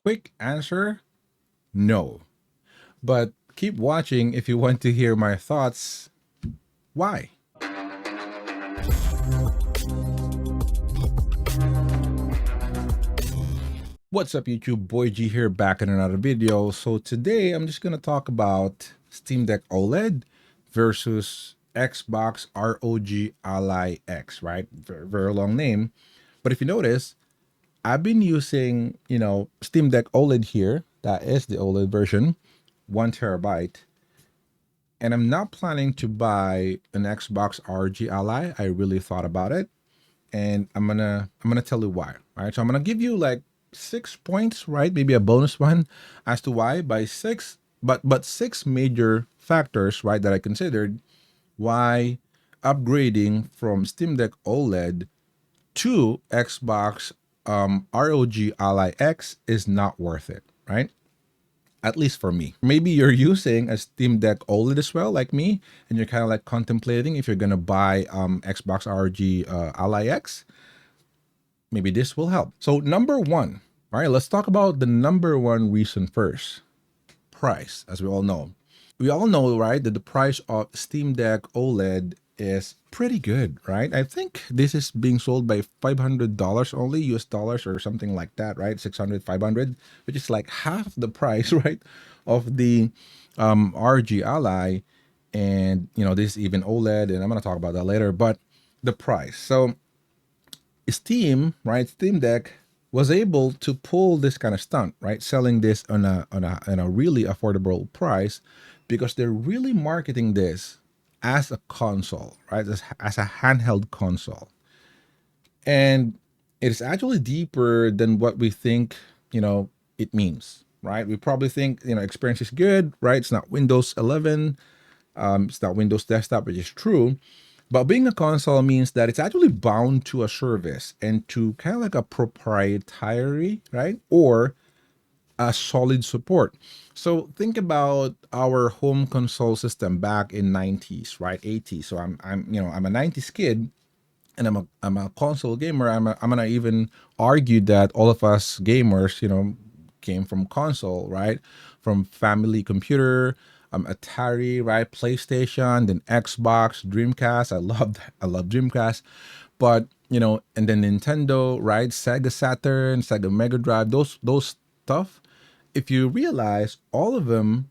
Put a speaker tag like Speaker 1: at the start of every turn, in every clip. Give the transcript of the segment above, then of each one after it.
Speaker 1: Quick answer, no. But keep watching if you want to hear my thoughts. Why? What's up, YouTube? Boy G here, back in another video. So today I'm just gonna talk about Steam Deck OLED versus Xbox ROG Ally X, right? Very long name. But if you notice, I've been using, Steam Deck OLED here. That is the OLED version, 1 TB. And I'm not planning to buy an Xbox ROG Ally. I really thought about it, and I'm gonna tell you why. All right, so I'm gonna give you like 6 points, right? Maybe a bonus one as to why by six, but six major factors, right, that I considered why upgrading from Steam Deck OLED to Xbox ROG Ally X is not worth it, right? At least for me. Maybe you're using a Steam Deck OLED as well, like me, and you're kind of like contemplating if you're gonna buy Xbox ROG Ally X. Maybe this will help. So number one, all right, let's talk about the number one reason first. Price, as we all know. We all know, right, that the price of Steam Deck OLED is pretty good, right? I think this is being sold by $500 only, US dollars or something like that, right? 600, 500, which is like half the price, right, of the RG Ally. And, this is even OLED, and I'm going to talk about that later, but the price. So Steam, right, Steam Deck was able to pull this kind of stunt, right, selling this on a really affordable price because they're really marketing this as a console, right, as a handheld console. And it's actually deeper than what we think, it means, right? We probably think, experience is good, right? It's not Windows 11, it's not Windows Desktop, which is true. But being a console means that it's actually bound to a service and to kind of like a proprietary, right? Or a solid support. So think about our home console system back in 90s, right? 80s. So I'm a 90s kid, and I'm a console gamer. I'm gonna even argue that all of us gamers, came from console, right? From family computer, Atari, right? PlayStation, then Xbox, Dreamcast. I love Dreamcast, but and then Nintendo, right? Sega Saturn, Sega Mega Drive, those stuff. If you realize, all of them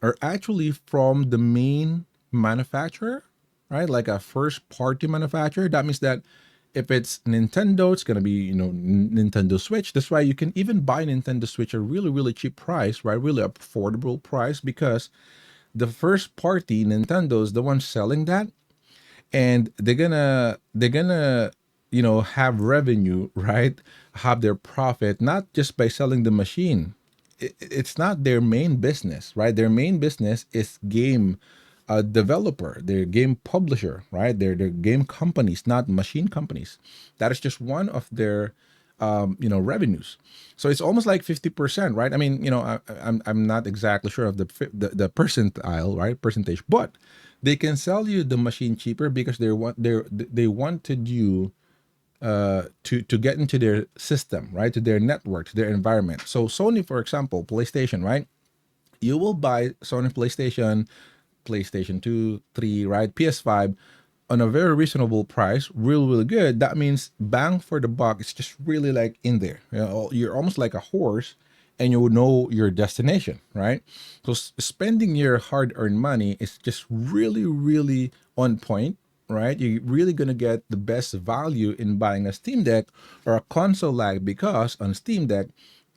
Speaker 1: are actually from the main manufacturer, right? Like a first party manufacturer. That means that if it's Nintendo, it's gonna be Nintendo Switch. That's why you can even buy Nintendo Switch at a really really cheap price, right? Really affordable price, because the first party Nintendo is the one selling that, and they're gonna have revenue, right? Have their profit not just by selling the machine. It's not their main business, right? Their main business is game developer, their game publisher, right? They're game companies, not machine companies. That is just one of their revenues. So it's almost like 50%, right? I mean, I'm not exactly sure of the percentile, right? Percentage, but they can sell you the machine cheaper because they wanted you to get into their system, right? To their network, to their environment. So Sony, for example, PlayStation, right? You will buy Sony PlayStation, PlayStation 2, 3, right? PS5 on a very reasonable price, really good. That means bang for the buck. It's just really like in there. You're almost like a horse, and you know your destination, right? So spending your hard-earned money is just really, really on point, right? You're really gonna get the best value in buying a Steam Deck or a console like, because on Steam Deck,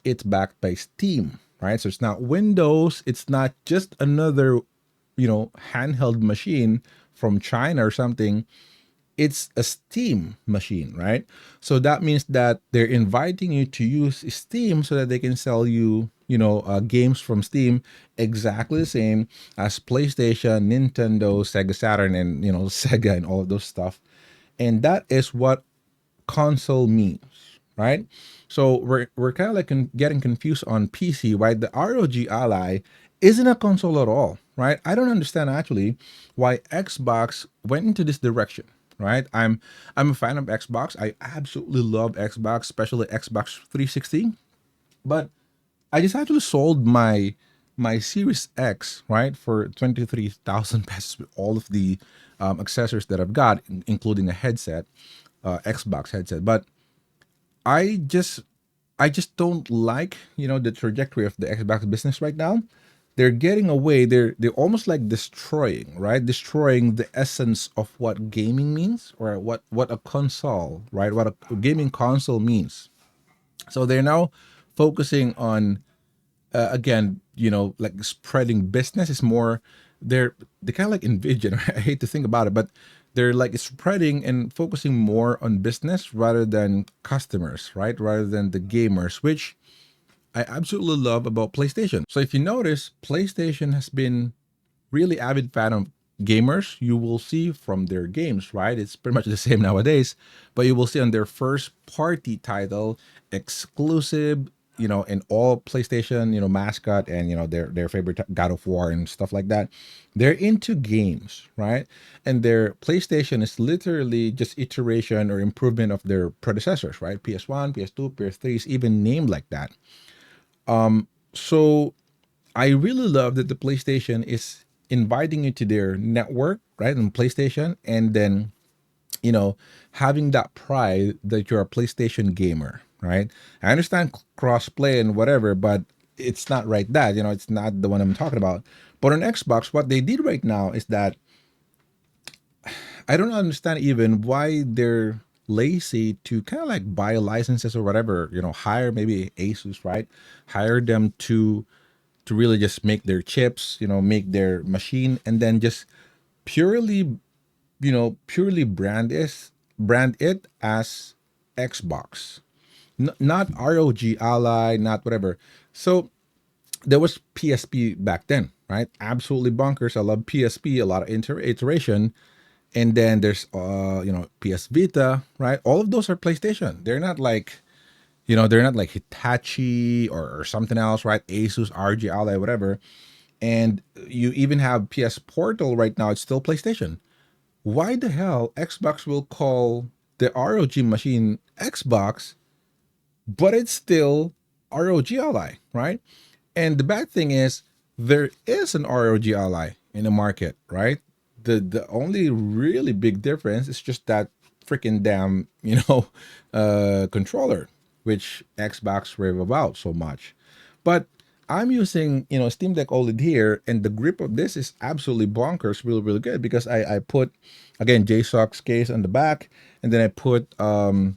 Speaker 1: it's backed by Steam, right? So it's not Windows. It's not just another handheld machine from China or something. It's a Steam machine, right? So that means that they're inviting you to use Steam so that they can sell you, games from Steam exactly the same as PlayStation, Nintendo, Sega Saturn, and Sega and all of those stuff. And that is what console means, right? So we're kind of like getting confused on PC, right? The ROG Ally isn't a console at all, right? I don't understand actually why Xbox went into this direction, right? I'm a fan of Xbox. I absolutely love Xbox, especially Xbox 360. But I just actually sold my Series X, right, for 23,000 pesos with all of the accessories that I've got, including a headset, Xbox headset. But I just I just don't like, the trajectory of the Xbox business right now. They're getting away. They're almost like destroying, right? Destroying the essence of what gaming means, or what a console, right? What a gaming console means. So they're now focusing on, again, like spreading business is more. They're kind of like Nvidia. I hate to think about it, but they're like spreading and focusing more on business rather than customers, right? Rather than the gamers, which I absolutely love about PlayStation. So if you notice, PlayStation has been really avid fan of gamers. You will see from their games, right? It's pretty much the same nowadays, but you will see on their first party title, exclusive, and all PlayStation, mascot, and their favorite God of War and stuff like that. They're into games, right? And their PlayStation is literally just iteration or improvement of their predecessors, right? PS1, PS2, PS3 is even named like that. So I really love that the PlayStation is inviting you to their network, right? On PlayStation, and then, having that pride that you're a PlayStation gamer, right? I understand cross-play and whatever, but it's not right that, it's not the one I'm talking about. But on Xbox, what they did right now is that I don't understand even why they're lazy to kind of like buy licenses or whatever, hire maybe Asus, right? Hire them to really just make their chips, make their machine, and then just purely, purely brand it as Xbox, not ROG Ally, not whatever. So there was PSP back then, right? Absolutely bonkers. I love PSP, a lot of iteration. And then there's PS Vita, right? All of those are PlayStation. They're not like Hitachi or something else, right? Asus, RG Ally, whatever. And you even have PS Portal right now. It's still PlayStation. Why the hell Xbox will call the ROG machine Xbox, but it's still ROG Ally, right? And the bad thing is there is an ROG Ally in the market, right? The only really big difference is just that freaking damn, controller, which Xbox rave about so much. But I'm using, Steam Deck OLED here, and the grip of this is absolutely bonkers, really, really good, because I put, again, JSOC's case on the back, and then I put the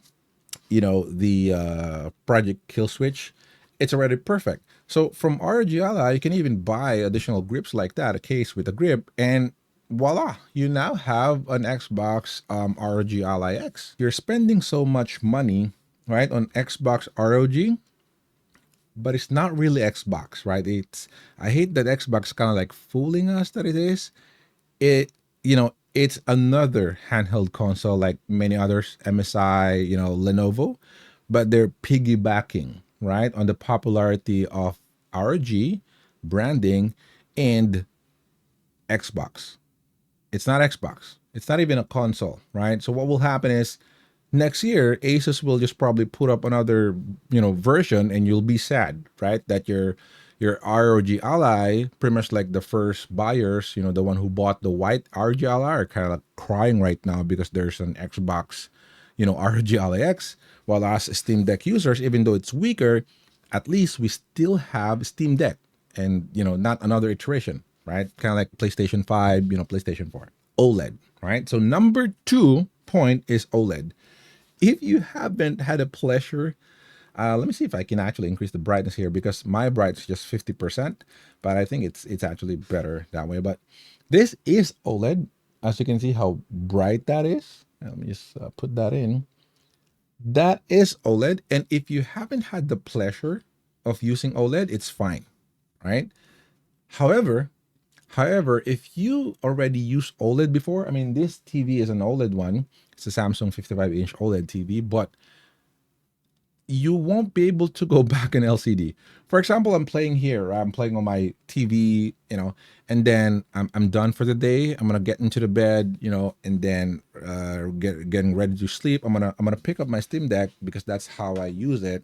Speaker 1: Project Kill Switch. It's already perfect. So from ROG Ally, you can even buy additional grips like that, a case with a grip, and voila, you now have an Xbox ROG Ally X. You're spending so much money, right, on Xbox ROG, but it's not really Xbox, right? I hate that Xbox kind of like fooling us that it is. It's another handheld console like many others, MSI, Lenovo, but they're piggybacking, right, on the popularity of ROG branding and Xbox. It's not Xbox. It's not even a console, right? So what will happen is next year Asus will just probably put up another, version, and you'll be sad, right? That your ROG Ally, pretty much like the first buyers, the one who bought the white ROG Ally are kind of like crying right now because there's an Xbox, ROG Ally X. While us Steam Deck users, even though it's weaker, at least we still have Steam Deck, and not another iteration, right? Kind of like PlayStation 5, PlayStation 4. OLED, right? So number 2 point is OLED. If you haven't had a pleasure, let me see if I can actually increase the brightness here, because my brightness is just 50%, but I think it's actually better that way. But this is OLED. As you can see how bright that is. Let me just put that in. That is OLED. And if you haven't had the pleasure of using OLED, it's fine, right? However, if you already used OLED before, I mean, this TV is an OLED one. It's a Samsung 55-inch OLED TV, but you won't be able to go back in LCD. For example, I'm playing here. I'm playing on my TV, and then I'm done for the day. I'm gonna get into the bed, and then getting ready to sleep. I'm gonna pick up my Steam Deck because that's how I use it,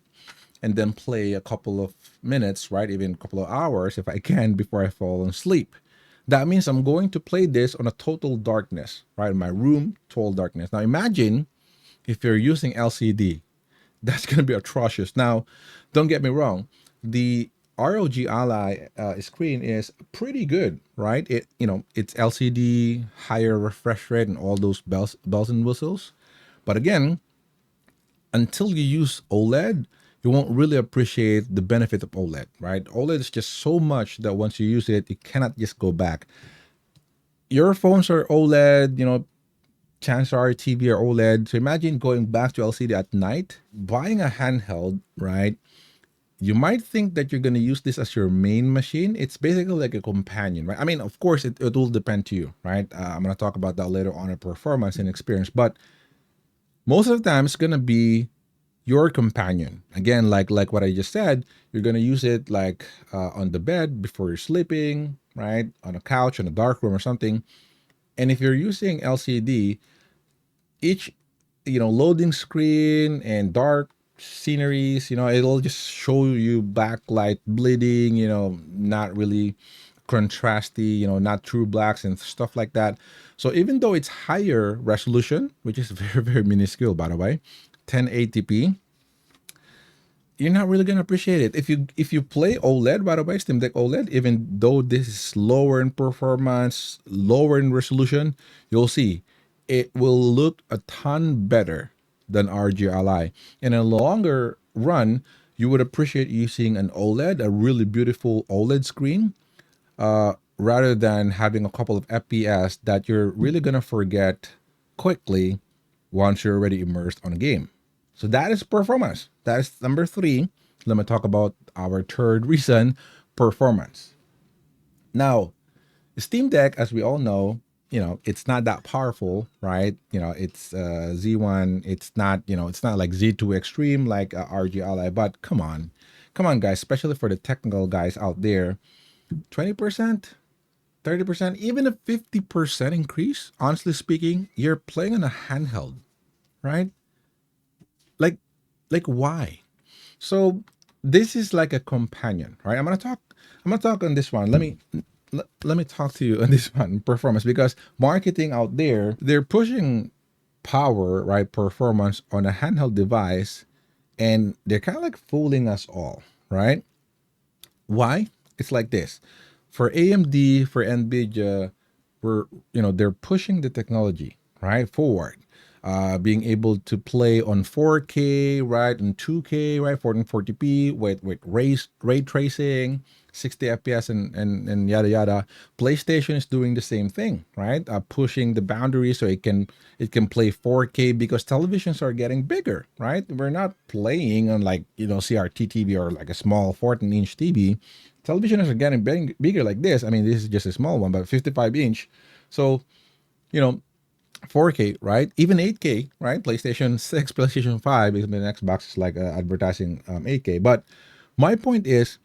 Speaker 1: and then play a couple of minutes, right? Even a couple of hours if I can before I fall asleep. That means I'm going to play this on a total darkness, right? In my room, total darkness. Now imagine if you're using LCD, that's going to be atrocious. Now, don't get me wrong, the ROG Ally screen is pretty good, right? It's LCD, higher refresh rate, and all those bells and whistles. But again, until you use OLED, you won't really appreciate the benefit of OLED, right? OLED is just so much that once you use it, you cannot just go back. Your phones are OLED, chances are TV are OLED. So imagine going back to LCD at night, buying a handheld, right? You might think that you're going to use this as your main machine. It's basically like a companion, right? I mean, of course, it will depend to you, right? I'm going to talk about that later on in performance and experience, but most of the time it's going to be your companion. Again, like what I just said, you're going to use it like on the bed before you're sleeping, right? On a couch, in a dark room or something. And if you're using LCD, each loading screen and dark sceneries, it'll just show you backlight bleeding, not really contrasty, not true blacks and stuff like that. So even though it's higher resolution, which is very, very minuscule, by the way, 1080p, you're not really gonna appreciate it. If you play OLED, by the way, Steam Deck OLED, even though this is lower in performance, lower in resolution, you'll see it will look a ton better than RG Ally. In a longer run, you would appreciate using an OLED, a really beautiful OLED screen, rather than having a couple of FPS that you're really gonna forget quickly once you're already immersed on a game. So that is performance. That is number three. Let me talk about our third reason, performance. Now, Steam Deck, as we all know, it's not that powerful, right? It's Z1. It's not like Z2 Extreme like RG Ally. But come on, guys, especially for the technical guys out there, 20%, 30%, even a 50% increase. Honestly speaking, you're playing on a handheld, right? Like, why? So this is like a companion, right? I'm gonna talk on this one. Let me talk to you on this one, performance, because marketing out there, they're pushing power, right? Performance on a handheld device, and they're kind of like fooling us all, right? Why? It's like this. For AMD, for Nvidia, they're pushing the technology right forward. Being able to play on 4K, right, and 2K, right, 1440p with ray tracing, 60 FPS, and yada yada. PlayStation is doing the same thing, right? Pushing the boundaries so it can play 4K because televisions are getting bigger, right? We're not playing on like CRT TV or like a small 14-inch TV. Televisions are getting bigger like this. I mean, this is just a small one, but 55-inch. So you know 4K, right? Even 8K, right? PlayStation 6, PlayStation 5, even Xbox is like advertising 8K. But my point is,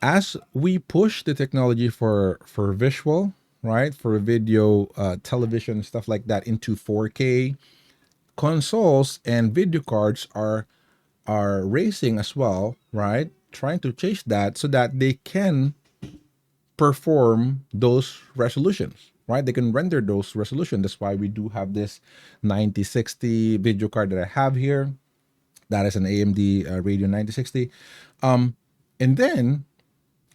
Speaker 1: as we push the technology for visual, right, for video, television, stuff like that into 4K, consoles and video cards are racing as well, right? Trying to chase that so that they can perform those resolutions, right? They can render those resolutions. That's why we do have this 9060 video card that I have here. That is an AMD Radeon 9060. And then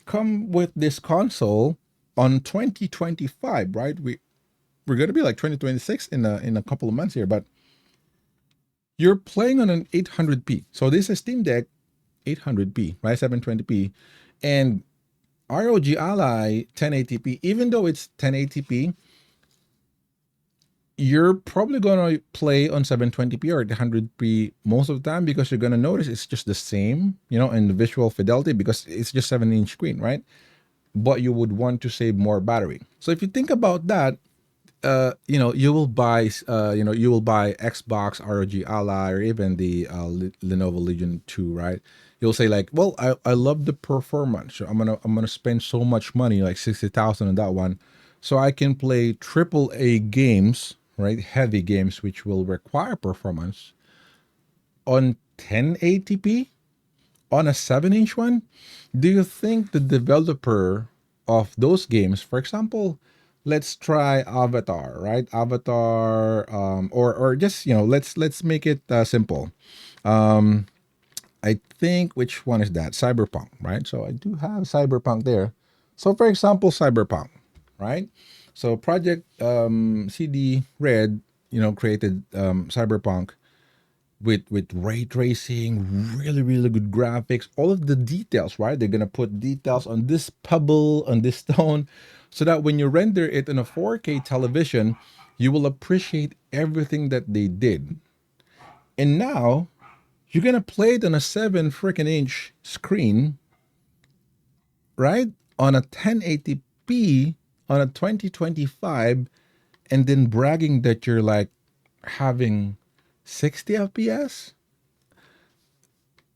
Speaker 1: come with this console on 2025, right? We're gonna be like 2026 in a couple of months here, but you're playing on an 800p. So this is Steam Deck 800p, right? 720p, and ROG Ally 1080p. Even though it's 1080p, you're probably gonna play on 720p or 100p most of the time because you're gonna notice it's just the same, in the visual fidelity because it's just 7-inch screen, right? But you would want to save more battery. So if you think about that, you will buy Xbox ROG Ally or even the Lenovo Legion 2, right? You'll say like, well, I love the performance. So I'm gonna spend so much money, like 60,000 on that one, so I can play triple A games, right? Heavy games which will require performance on 1080p on a 7-inch one, do you think the developer of those games, for example, let's try Avatar, right? Avatar, or just let's make it simple. Um, I think which one is that? Cyberpunk, right? So I do have Cyberpunk there. So for example, Cyberpunk, right? So Project CD Red, created Cyberpunk with ray tracing, really really good graphics, all of the details, right? They're gonna put details on this pebble, on this stone, so that when you render it in a 4K television, you will appreciate everything that they did. And now you're gonna play it on a 7 freaking inch screen, right? On a 1080p on a 2025, and then bragging that you're like having 60 FPS.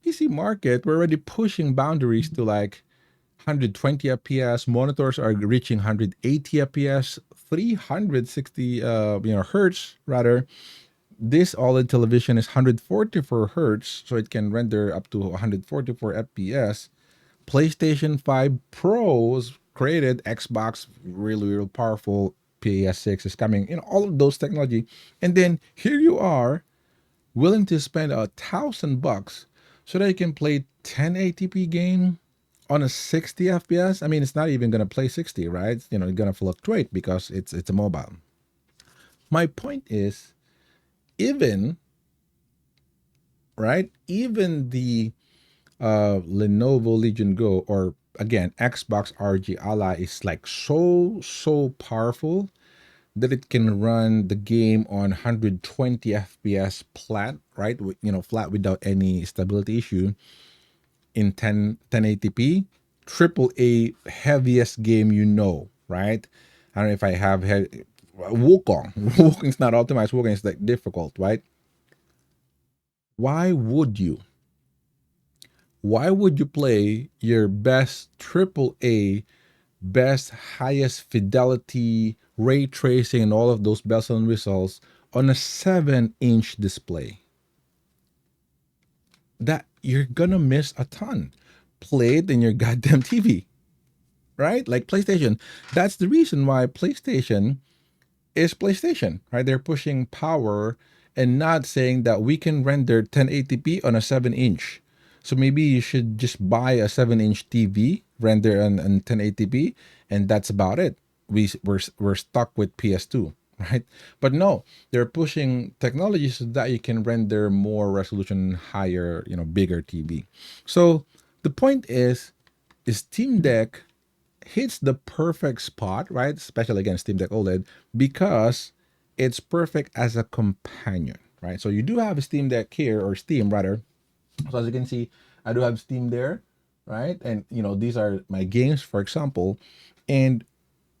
Speaker 1: PC market, we're already pushing boundaries to like 120 FPS. Monitors are reaching 180 FPS, 360 hertz rather. This OLED television is 144 hertz, so it can render up to 144 FPS. PlayStation 5 Pros created, Xbox really, really powerful, PS6 is coming, all of those technology. And then here you are willing to spend $1,000 so that you can play 1080p game on a 60 FPS. I mean, it's not even gonna play 60, right? It's gonna fluctuate because it's a mobile. My point is, even right, even the Lenovo Legion Go, or again Xbox ROG Ally, is like so powerful that it can run the game on 120 FPS flat, right? Flat without any stability issue in 1080p. Triple A heaviest game, right? I don't know if I have Wukong. Wukong's not optimized. Wukong is like difficult, right? Why would you? Why would you play your best triple A, best highest fidelity, ray tracing, and all of those bells and whistles on a 7-inch display? That you're gonna miss a ton. Play it in your goddamn TV, right? Like PlayStation. That's the reason why PlayStation is PlayStation, right? They're pushing power and not saying that we can render 1080p on a 7-inch. So maybe you should just buy a 7-inch TV, render on 1080p, and that's about it. We're stuck with PS2, right? But no, they're pushing technology so that you can render more resolution, higher, bigger TV. So the point is Steam Deck hits the perfect spot, right? Especially again, Steam Deck OLED, because it's perfect as a companion, right? So you do have a Steam Deck here, or Steam rather. So as you can see, I do have Steam there, right? And these are my games, for example. And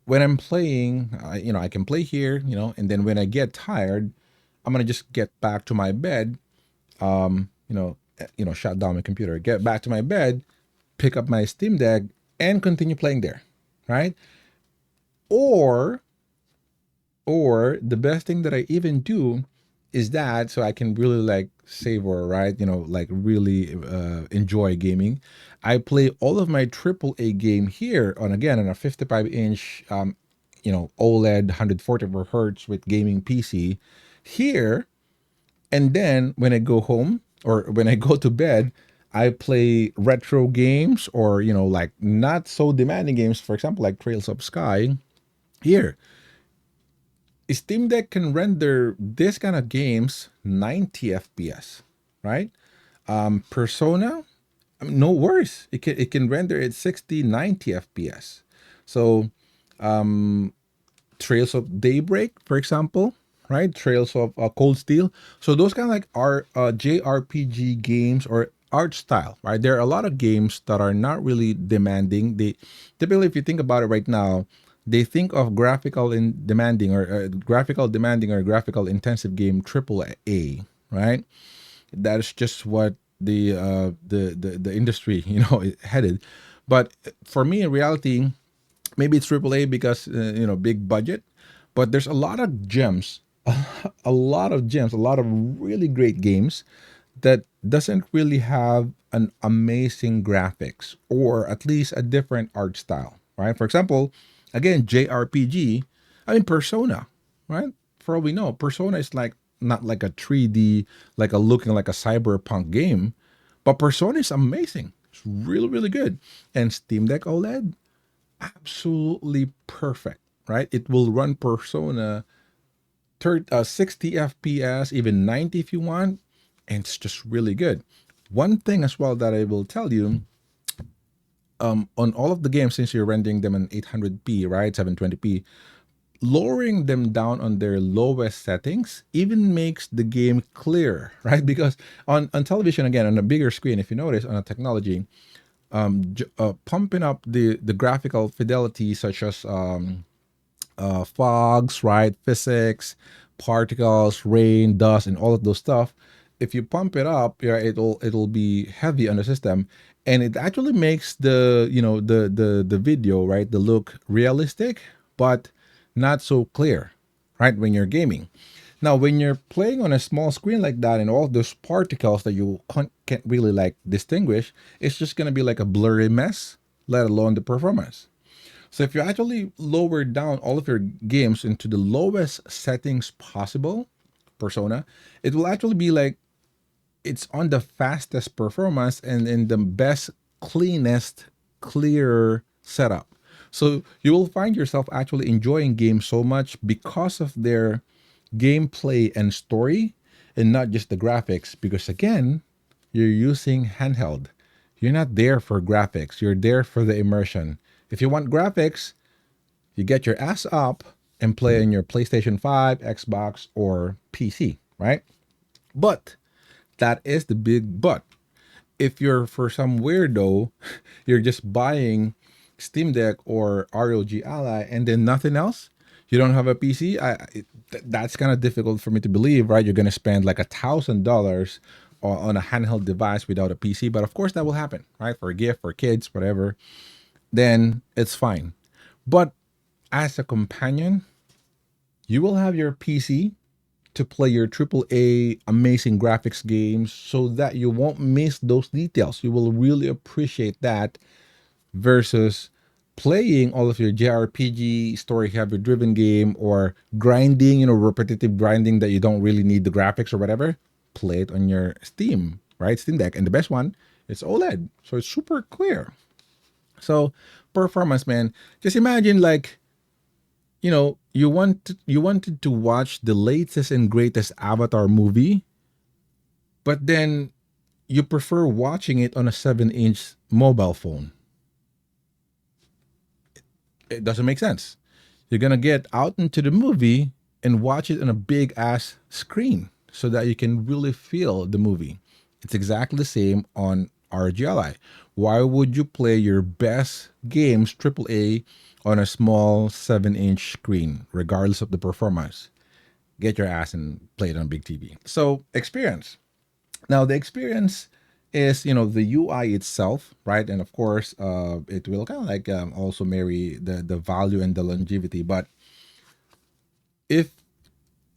Speaker 1: when I'm playing, I can play here, and then when I get tired, I'm gonna just get back to my bed, shut down my computer, get back to my bed, pick up my Steam Deck, and continue playing there, right? Or the best thing that I even do is that, so I can really like savor, right? Like really enjoy gaming. I play all of my AAA game here on, again, on a 55-inch OLED 144 hertz with gaming PC here. And then when I go home, or when I go to bed, I play retro games, or like not so demanding games, for example, like Trails of Sky here. Steam Deck can render this kind of games 90 FPS, right? Persona, no worries. It can render it 60, 90 FPS. So Trails of Daybreak, for example, right? Trails of Cold Steel. So those kind of like are JRPG games, or art style, right? There are a lot of games that are not really demanding. They typically, if you think about it right now, they think of graphical in demanding, or graphical demanding, or graphical intensive game triple A, right? That is just what the industry is headed. But for me, in reality, maybe it's AAA because big budget, but there's a lot of gems, a lot of gems, a lot of really great games that doesn't really have an amazing graphics or at least a different art style, right? For example, again, JRPG, I mean, Persona, right? For all we know, Persona is like not like a 3D, like a looking like a cyberpunk game, but Persona is amazing. It's really, really good. And Steam Deck OLED, absolutely perfect, right? It will run Persona 60 FPS, even 90 if you want, and it's just really good. One thing as well that I will tell you, on all of the games, since you're rendering them in 800p, right, 720p, lowering them down on their lowest settings even makes the game clear, right? Because on television, again, on a bigger screen, if you notice on a technology, pumping up the graphical fidelity, such as fogs, right? Physics, particles, rain, dust, and all of those stuff. If you pump it up, yeah, it'll be heavy on the system, and it actually makes the the video, right, the look realistic, but not so clear, right, when you're gaming. Now, when you're playing on a small screen like that, and all those particles that you can't really like distinguish, it's just gonna be like a blurry mess. Let alone the performance. So if you actually lower down all of your games into the lowest settings possible, Persona, it will actually be like it's on the fastest performance and in the best, cleanest, clearer setup. So you will find yourself actually enjoying games so much because of their gameplay and story and not just the graphics. Because again, you're using handheld. You're not there for graphics, you're there for the immersion. If you want graphics, you get your ass up and play on your PlayStation 5, Xbox, or PC, right? But that is the big but. If you're for some weirdo, you're just buying Steam Deck or ROG Ally and then nothing else, you don't have a PC, that's kind of difficult for me to believe, right? You're going to spend like $1,000 on a handheld device without a PC. But of course, that will happen, right? For a gift, for kids, whatever, then it's fine. But as a companion, you will have your PC to play your AAA amazing graphics games so that you won't miss those details. You will really appreciate that versus playing all of your JRPG story heavy driven game or grinding, repetitive grinding that you don't really need the graphics or whatever. Play it on your Steam, right? Steam Deck. And the best one, it's OLED. So it's super clear. So performance, man. Just imagine like you wanted to watch the latest and greatest Avatar movie, but then you prefer watching it on a 7-inch mobile phone. It doesn't make sense. You're gonna get out into the movie and watch it on a big ass screen so that you can really feel the movie. It's exactly the same on RGLI. Why would you play your best games AAA on a small 7-inch screen, regardless of the performance? Get your ass and play it on big TV. So experience. Now the experience is the UI itself, right? And of course, it will kind of like also marry the value and the longevity. But if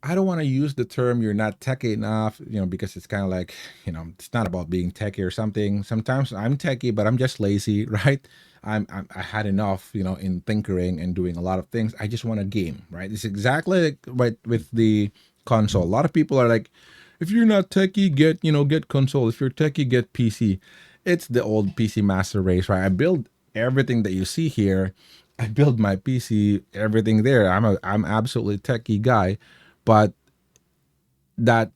Speaker 1: I don't want to use the term "you're not techy enough," because it's kind of like, it's not about being techy or something. Sometimes I'm techy, but I'm just lazy, right? I had enough, in tinkering and doing a lot of things. I just want a game, right? It's exactly like right with the console. A lot of people are like, if you're not techy, get console. If you're techy, get PC. It's the old PC master race, right? I build everything that you see here. I build my PC, everything there. I'm absolutely techie guy, but that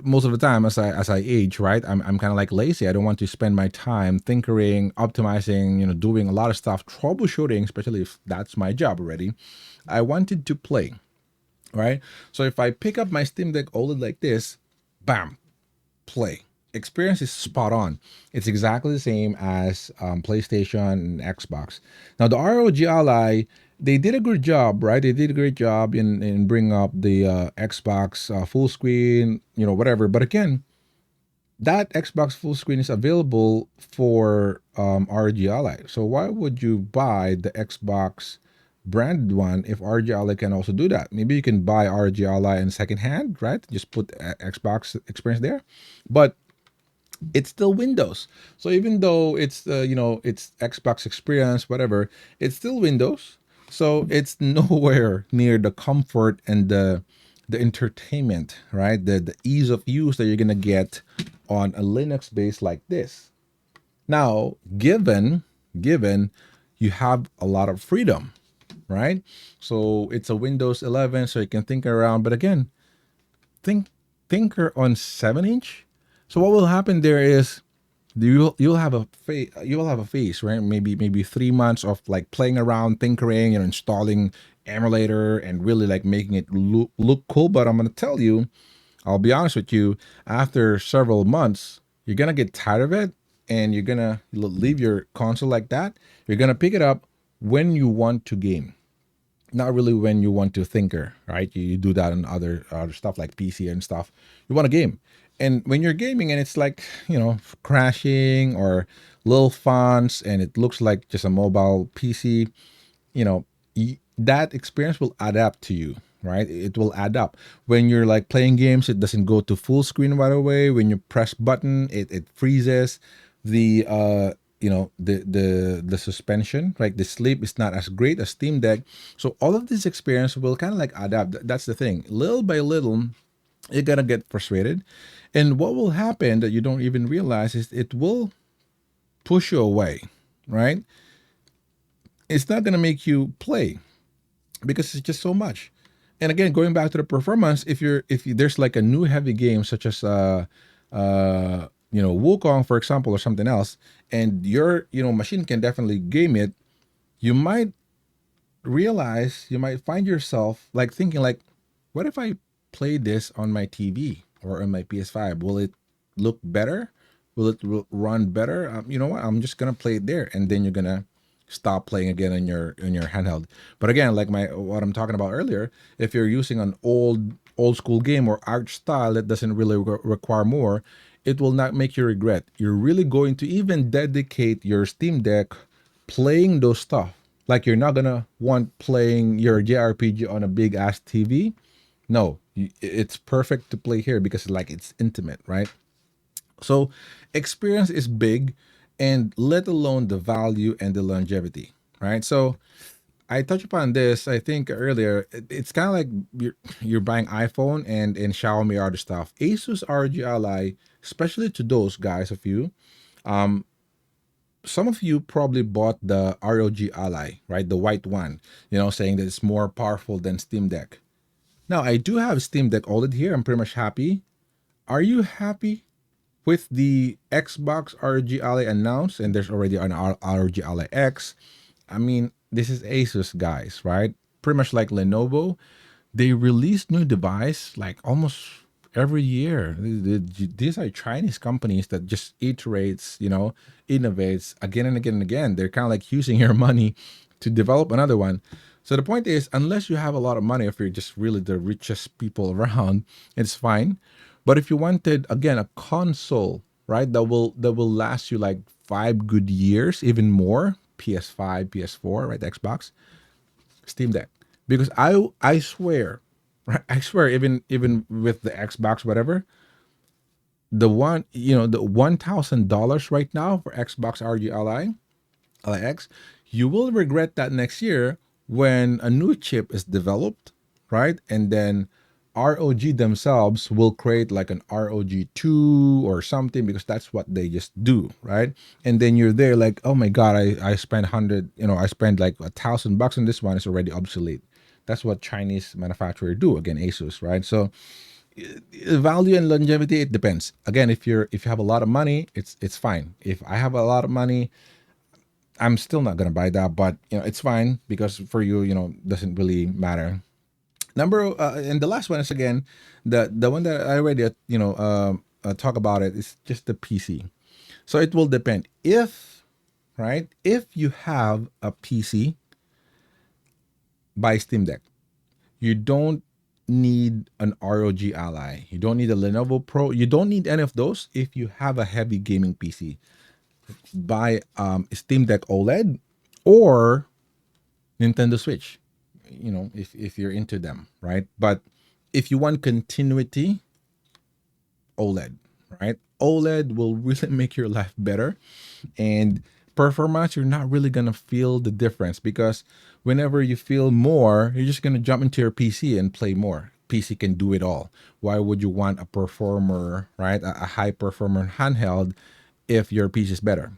Speaker 1: most of the time as I age, right, I'm kind of like lazy. I don't want to spend my time tinkering, optimizing, doing a lot of stuff, troubleshooting, especially if that's my job already. I wanted to play, right? So if I pick up my Steam Deck OLED like this, bam, play. Experience is spot on. It's exactly the same as PlayStation and Xbox. Now the ROG Ally, they did a good job, right? They did a great job in bringing up the Xbox full screen, whatever. But again, that Xbox full screen is available for ROG Ally. So why would you buy the Xbox branded one if ROG Ally can also do that? Maybe you can buy ROG Ally in secondhand, right? Just put Xbox experience there. But it's still Windows. So even though it's it's Xbox experience, whatever, it's still Windows. So it's nowhere near the comfort and the entertainment, right? The ease of use that you're gonna get on a Linux base like this. Now, given you have a lot of freedom, right? So it's a Windows 11, so you can think around. But again, think thinker on 7-inch. So what will happen there is you'll have a phase, right? Maybe 3 months of like playing around, tinkering, installing emulator and really like making it look cool. But I'm gonna tell you, I'll be honest with you, after several months, you're gonna get tired of it and you're gonna leave your console like that. You're gonna pick it up when you want to game, not really when you want to thinker, right? You do that on other stuff like PC and stuff. You want to game, and when you're gaming and it's like crashing or little fonts and it looks like just a mobile PC, you know that experience will add up to you, right? It will add up. When you're like playing games, it doesn't go to full screen right away. When you press button, it freezes. The the suspension, right? The sleep is not as great as Steam Deck. So all of this experience will kind of like add up. That's the thing. Little by little, you're gonna get frustrated, and what will happen that you don't even realize is it will push you away, right? It's not gonna make you play because it's just so much. And again, going back to the performance, there's like a new heavy game such as Wukong, for example, or something else, and your machine can definitely game it, you might you might find yourself like thinking like, what if I play this on my TV or on my PS5? Will it look better? Will it run better? You know what? I'm just gonna play it there, and then you're gonna stop playing again on your handheld. But again, like what I'm talking about earlier, if you're using an old school game or art style that doesn't really require more, it will not make you regret. You're really going to even dedicate your Steam Deck playing those stuff. Like you're not gonna want playing your JRPG on a big ass TV. No, it's perfect to play here because like it's intimate, right? So experience is big, and let alone the value and the longevity, right? So I touched upon this, I think earlier. It's kind of like you're buying iPhone and Xiaomi other stuff. Asus ROG Ally, especially to those guys of you, some of you probably bought the ROG Ally, right? The white one, saying that it's more powerful than Steam Deck. Now, I do have Steam Deck OLED here. I'm pretty much happy. Are you happy with the Xbox ROG Ally announced? And there's already an ROG Ally X. I mean, this is Asus, guys, right? Pretty much like Lenovo. They release new device like almost every year. These are Chinese companies that just iterates, innovates again and again and again. They're kind of like using your money to develop another one. So the point is, unless you have a lot of money, if you're just really the richest people around, it's fine. But if you wanted again a console, right, that will last you like 5 good years, even more, PS5, PS4, right, Xbox, Steam Deck. Because I swear, right, I swear, even with the Xbox, whatever, the $1,000 right now for Xbox RG Ally X, you will regret that next year when a new chip is developed, right? And then ROG themselves will create like an ROG 2 or something because that's what they just do, right? And then you're there like, oh my God, I spent 100, I spent like $1,000 on this one, it's already obsolete. That's what Chinese manufacturer do, again, Asus, right? So value and longevity, it depends. Again, if you have a lot of money, it's fine. If I have a lot of money, I'm still not gonna buy that, but it's fine because for you, doesn't really matter. And the last one is again the one that I already talk about it is just the PC. So it will depend if, right, if you have a PC, buy Steam Deck. You don't need an ROG Ally. You don't need a Lenovo Pro. You don't need any of those if you have a heavy gaming PC. Buy Steam Deck OLED or Nintendo Switch, if you're into them, right? But if you want continuity, OLED. right? OLED will really make your life better. And performance, you're not really gonna feel the difference, because whenever you feel more, you're just gonna jump into your PC and play more. PC can do it all. Why would you want a performer, right? A high performer handheld if your PC is better?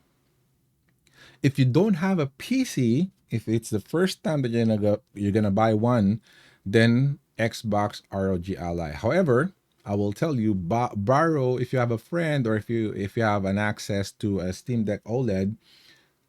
Speaker 1: If you don't have a PC, if it's the first time that you're gonna buy one, then Xbox ROG Ally. However, I will tell you, borrow, if you have a friend, or if you have an access to a Steam Deck OLED,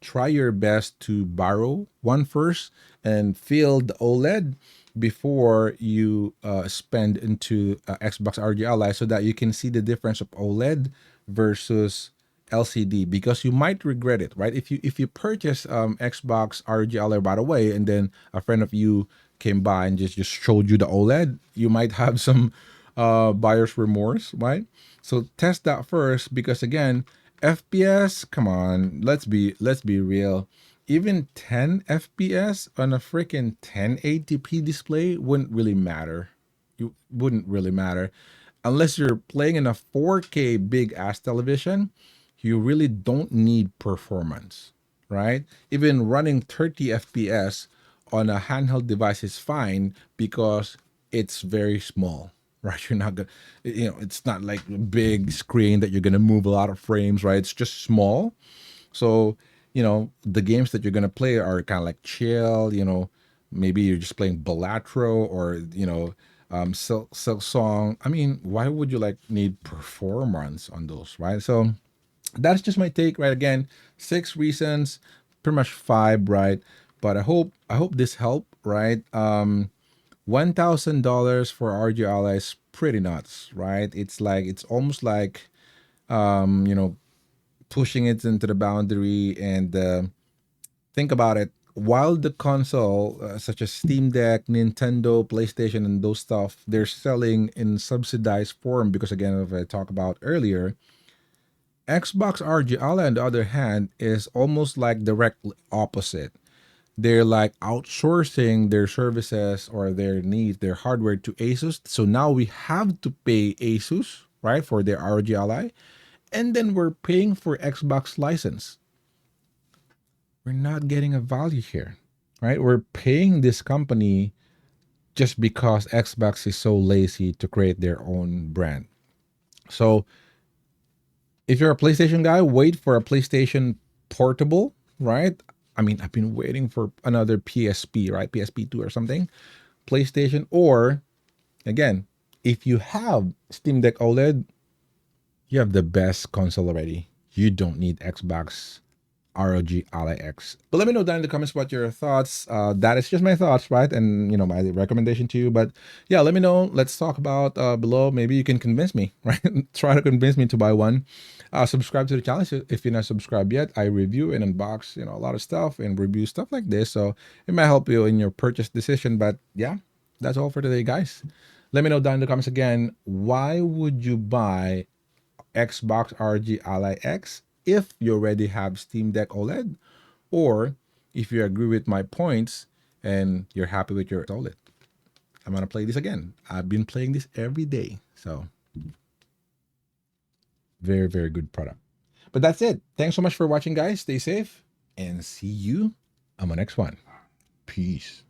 Speaker 1: try your best to borrow one first and feel the OLED before you spend into Xbox RG Ally, so that you can see the difference of OLED versus LCD, because you might regret it, right? If you purchase Xbox RG Ally right away, and then a friend of you came by and just showed you the OLED, you might have some buyer's remorse, right? So test that first, because again, FPS, come on, let's be real. Even 10 FPS on a freaking 1080p display wouldn't really matter. You wouldn't really matter unless you're playing in a 4K big ass television. You really don't need performance, right? Even running 30 FPS on a handheld device is fine, because it's very small, right? You're not gonna, it's not like a big screen that you're gonna move a lot of frames, right? It's just small. So, the games that you're gonna play are kind of like chill. Maybe you're just playing Balatro, or Silk Song. I mean, why would you like need performance on those, right? So that's just my take, right? Again, 6 reasons, pretty much five, right? But I hope this helped, right? $1,000 for RG Ally is pretty nuts, right? It's almost like um, you know, pushing it into the boundary. And think about it. While the console, such as Steam Deck, Nintendo, PlayStation, and those stuff, they're selling in subsidized form, because again, as I talked about earlier, Xbox RG Ally, on the other hand, is almost like direct opposite. They're like outsourcing their services or their needs, their hardware, to Asus. So now we have to pay Asus, right, for their ROG Ally, and then we're paying for Xbox license. We're not getting a value here, right? We're paying this company just because Xbox is so lazy to create their own brand. So if you're a PlayStation guy, wait for a PlayStation Portable, right? I mean, I've been waiting for another PSP, right? PSP 2 or something. PlayStation, or again, if you have Steam Deck OLED, you have the best console already. You don't need Xbox ROG Ally X. But let me know down in the comments what your thoughts. That is just my thoughts, right? And my recommendation to you. But yeah, let me know. Let's talk about below. Maybe you can convince me, right? Try to convince me to buy one. Subscribe to the channel if you're not subscribed yet. I review and unbox, a lot of stuff and review stuff like this. So it might help you in your purchase decision. But yeah, that's all for today, guys. Let me know down in the comments again. Why would you buy Xbox RG Ally X if you already have Steam Deck OLED, or if you agree with my points and you're happy with your OLED? I'm gonna play this again. I've been playing this every day, so very, very good product. But that's it. Thanks so much for watching, guys. Stay safe and see you on the next one. Peace.